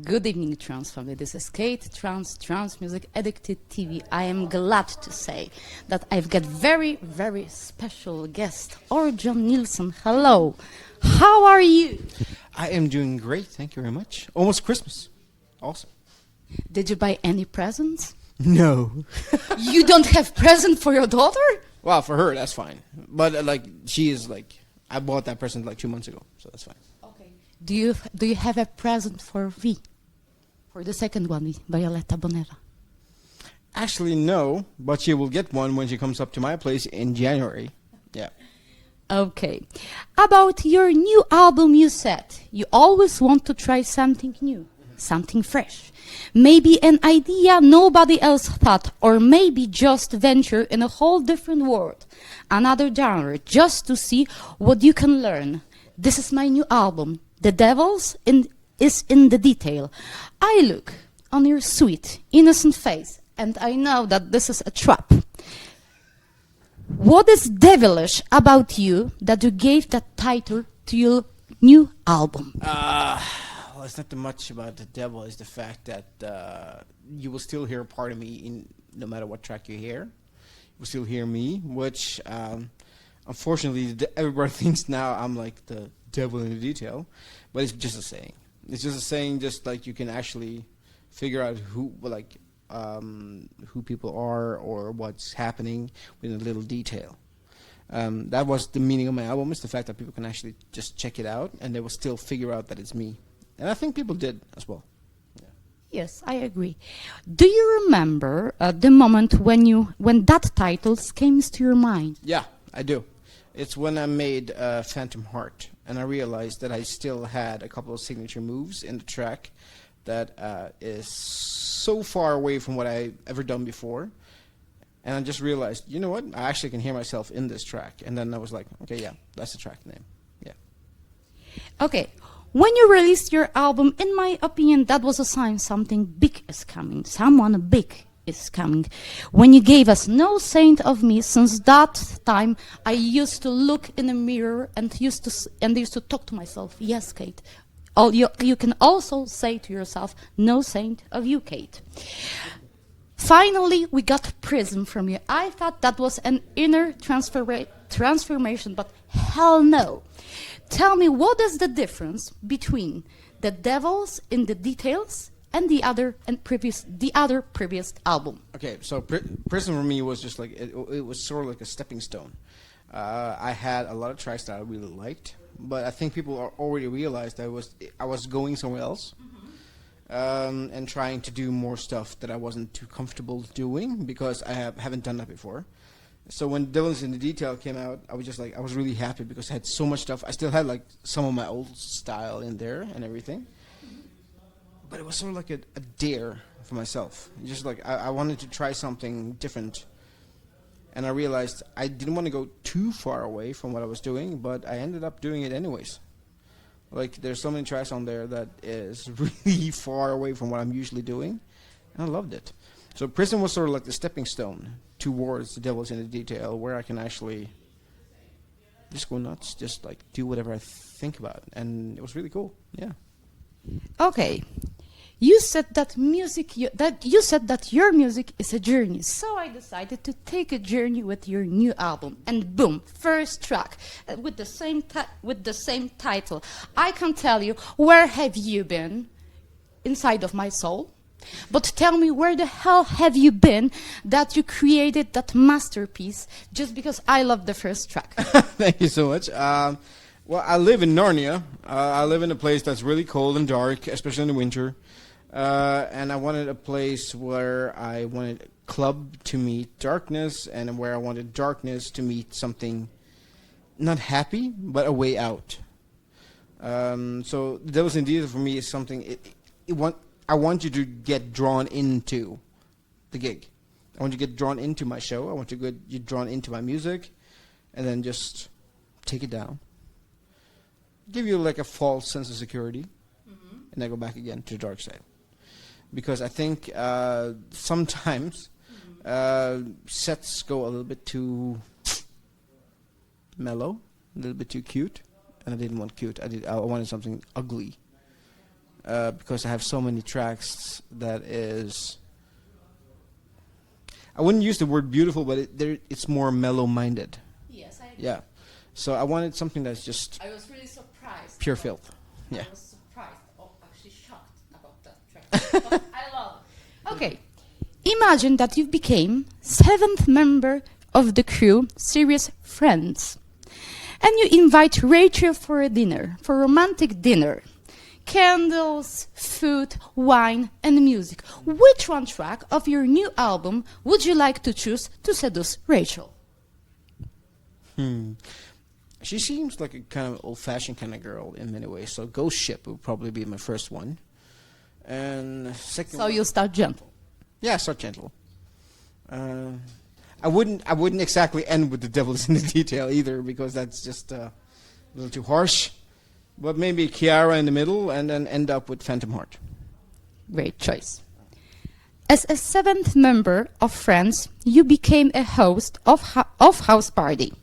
Good evening, trance family. This is Kate, trance music, addicted TV. I am glad to say that I've got very, very special guest, Orjan Nilsen. Hello. How are you? I am doing great, thank you very much. Almost Christmas. Awesome. Did you buy any presents? No. You don't have present for your daughter? Well, for her, that's fine. But she is I bought that present 2 months ago, so that's fine. Okay. Do you have a present for V? For the second one, Violetta Bonera? Actually, no, but she will get one when she comes up to my place in January. Yeah. Okay. About your new album, you said you always want to try something new, something fresh. Maybe an idea nobody else thought, or maybe just venture in a whole different world, another genre, just to see what you can learn. This is my new album. The Devil's is in the detail. I look on your sweet, innocent face, and I know that this is a trap. What is devilish about you that you gave that title to your new album? Well, it's not too much about the devil. It's the fact that you will still hear a part of me no matter what track you hear. You will still hear me, which unfortunately everybody thinks now I'm like the devil in the detail, but it's just a saying. It's just a saying, just like you can actually figure out who people are or what's happening with a little detail. That was the meaning of my album, is the fact that people can actually just check it out and they will still figure out that it's me. And I think people did as well. Yeah. Yes, I agree. Do you remember the moment when that title came to your mind? Yeah, I do. It's when I made Phantom Heart, and I realized that I still had a couple of signature moves in the track that is so far away from what I've ever done before. And I just realized, you know what? I actually can hear myself in this track. And then I was like, okay, yeah, that's the track name. Yeah. Okay. When you released your album, in my opinion, that was a sign something big is coming. Someone big is coming. When you gave us No Saint of Me, since that time, I used to look in the mirror and used to talk to myself. Yes, Kate. You can also say to yourself, No Saint of You, Kate. Finally, we got Prism from you. I thought that was an inner transformation, but hell no. Tell me, what is the difference between The Devil's in the Details and the other previous album? Okay, so Prism for me was just it was sort of like a stepping stone. I had a lot of tracks that I really liked, but I think people already realized I was going somewhere else. And trying to do more stuff that I wasn't too comfortable doing because I haven't done that before. So when Devil's in the Detail came out, I was really happy because I had so much stuff. I still had some of my old style in there and everything, but it was sort of like a dare for myself. Just I wanted to try something different, and I realized I didn't want to go too far away from what I was doing, but I ended up doing it anyways. There's so many tracks on there that is really far away from what I'm usually doing, and I loved it. So Prism was sort of like the stepping stone towards The Devil's in the Detail, where I can actually just go nuts, just do whatever I think about, and it was really cool. Yeah. Okay. You said that your music is a journey, so I decided to take a journey with your new album, and boom, first track with the same title. I can tell you, where have you been? Inside of my soul. But tell me, where the hell have you been that you created that masterpiece? Just because I love the first track. Thank you so much. Well, I live in Narnia. I live in a place that's really cold and dark, especially in the winter. And I wanted a place where I wanted club to meet darkness, and where I wanted darkness to meet something not happy, but a way out. So The Devil's in the Detail for me is something I want you to get drawn into the gig. I want you to get drawn into my show. I want you to get drawn into my music, and then just take it down. Give you a false sense of security, and then go back again to the dark side. Because I think sometimes sets go a little bit too mellow, a little bit too cute, and I didn't want cute. I wanted something ugly. because I have so many tracks that is. I wouldn't use the word beautiful, but it's more mellow-minded. Yes, I agree. Yeah. So I wanted something that's just I was really surprised. pure filth. Yeah. I was surprised, actually shocked about that track. But I love it. Okay, imagine that you became 7th member of the crew, Serious Friends, and you invite Rachel for a dinner, for a romantic dinner. Candles, food, wine, and music. Which one track of your new album would you like to choose to seduce Rachel? She seems like a kind of old-fashioned kind of girl in many ways, so Ghost Ship would probably be my first one. And second So you start gentle. Yeah, start gentle. I wouldn't exactly end with The Devil's in the Detail either, because that's just a little too harsh. But maybe Kiara in the middle, and then end up with Phantom Heart. Great choice. As a 7th member of Friends, you became a host of House Party.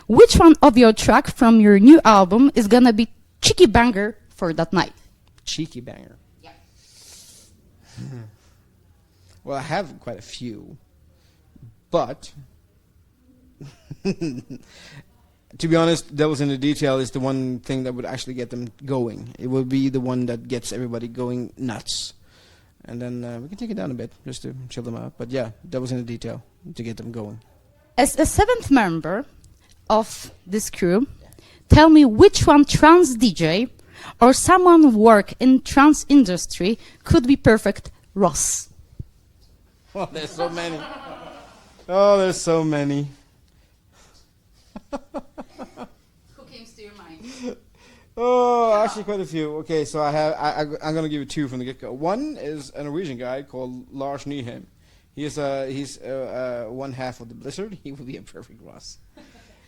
Which one of your track from your new album is gonna be cheeky banger for that night? Cheeky banger. Yeah. Well, I have quite a few, but to be honest, Devil's in the Detail is the one thing that would actually get them going. It would be the one that gets everybody going nuts. And then we can take it down a bit just to chill them out. But yeah, Devil's in the Detail to get them going. As a 7th member of this crew, tell me which one trance DJ or someone who work in trance industry could be perfect Ross. Oh, there's so many. Oh, there's so many. Who came to your mind? Oh, actually quite a few. Okay, so I'm going to give you two from the get-go. One is a Norwegian guy called Lars Nyhem. He's one half of the Blizzard. He would be a perfect Ross.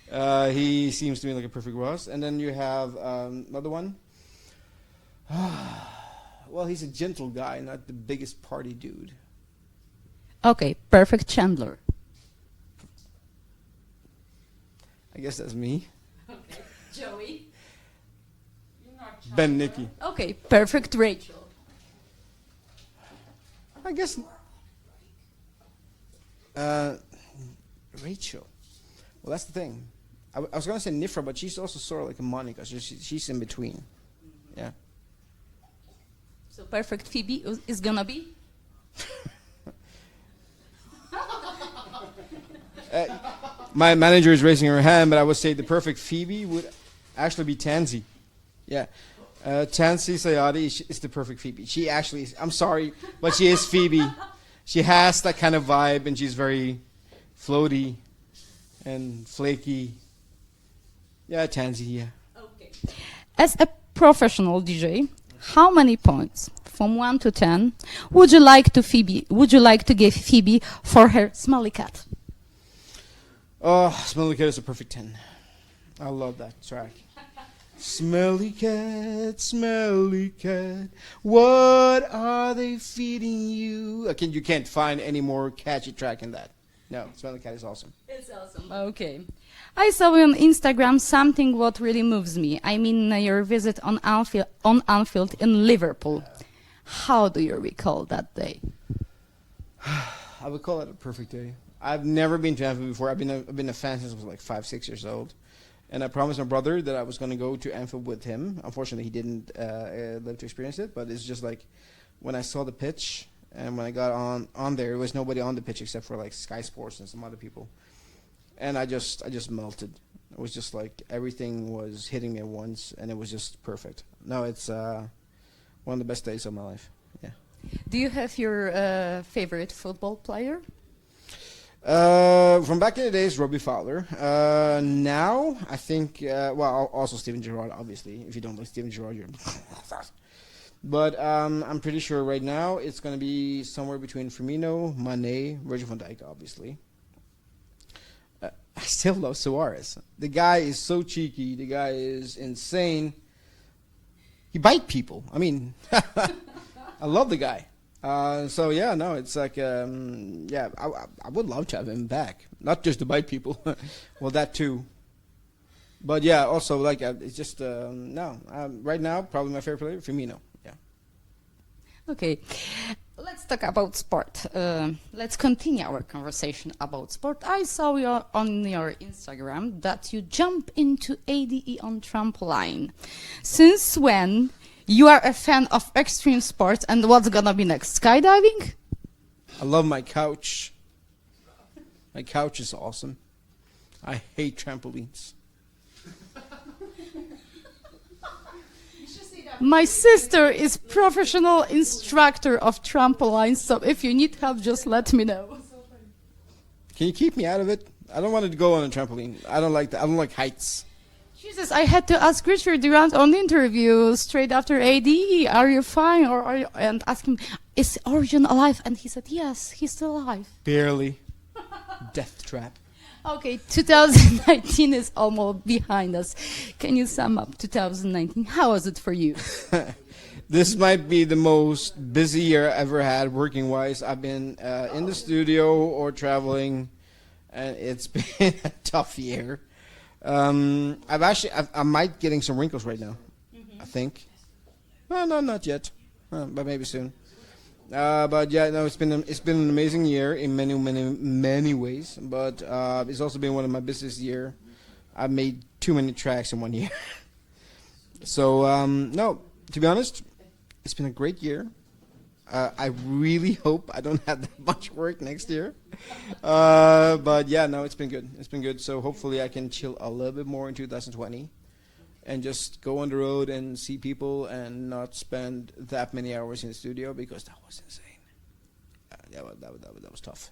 He seems to me like a perfect Ross. And then you have another one. Well, he's a gentle guy, not the biggest party dude. Okay, perfect Chandler. I guess that's me. Okay, Joey. Ben Nicky. Okay, perfect Rachel. I guess. Rachel. Well, that's the thing. I was going to say Nifra, but she's also sort of like a Monica. So she's in between. Yeah. So perfect Phoebe is gonna be? My manager is raising her hand, but I would say the perfect Phoebe would actually be Tansy. Yeah. Tansy Sayadi is the perfect Phoebe. She actually is, I'm sorry, but she is Phoebe. She has that kind of vibe, and she's very floaty and flaky. Yeah, Tansy, yeah. Okay. As a professional DJ, how many points, from 1 to 10, would you like to give Phoebe for her Smelly Cat? Oh, Smelly Cat is a perfect 10. I love that track. Smelly cat, what are they feeding you? You can't find any more catchy track in that. No, Smelly Cat is awesome. It's awesome. Okay. I saw on Instagram something what really moves me. I mean, your visit on Anfield in Liverpool. How do you recall that day? I would call it a perfect day. I've never been to Anfield before. I've been a fan since I was like 5, 6 years old. And I promised my brother that I was going to go to Anfield with him. Unfortunately, he didn't live to experience it. But it's just like when I saw the pitch and when I got on there, there was nobody on the pitch except for like Sky Sports and some other people. And I just melted. It was just like everything was hitting me at once, and it was just perfect. No, it's one of the best days of my life. Yeah. Do you have your favorite football player? From back in the days, Robbie Fowler. Now, I think, well, also Steven Gerrard, obviously. If you don't like Steven Gerrard, you're... But I'm pretty sure right now it's going to be somewhere between Firmino, Mane, Virgil van Dijk, obviously. I still love Suarez. The guy is so cheeky. The guy is insane. He bites people. I mean, I love the guy. So yeah, no, it's like, yeah, I would love to have him back. Not just to bite people. Well, that too. But yeah, also like, it's just, no. Right now, probably my favorite player, Firmino. Yeah. Okay, let's talk about sport. Let's continue our conversation about sport. I saw on your Instagram that you jump into ADE on trampoline. Since when you are a fan of extreme sports, and what's gonna be next? Skydiving? I love my couch. My couch is awesome. I hate trampolines. My sister is professional instructor of trampolines, so if you need help, just let me know. Can you keep me out of it? I don't want to go on a trampoline. I don't like that. I don't like heights. Jesus, I had to ask Richard Durant on the interview straight after AD, are you fine? Or are you, and ask him, is Orjan alive? And he said, yes, he's still alive. Barely. Death trap. Okay, 2019 is almost behind us. Can you sum up 2019? How was it for you? This might be the most busy year I ever had working-wise. I've been in the studio or traveling, and it's been a tough year. I'm might getting some wrinkles right now. I think. No, not yet, but maybe soon. But yeah, no, it's been an amazing year in many ways. But it's also been one of my busiest year. I've made too many tracks in one year. So no, to be honest, it's been a great year. I really hope I don't have that much work next year. But yeah, no, it's been good. It's been good. So hopefully I can chill a little bit more in 2020. And just go on the road and see people and not spend that many hours in the studio, because that was insane. That was tough.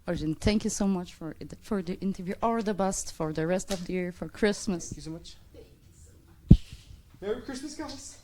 Orjan, thank you so much for the interview. All the best for the rest of the year, for Christmas. Thank you so much. Merry Christmas, guys.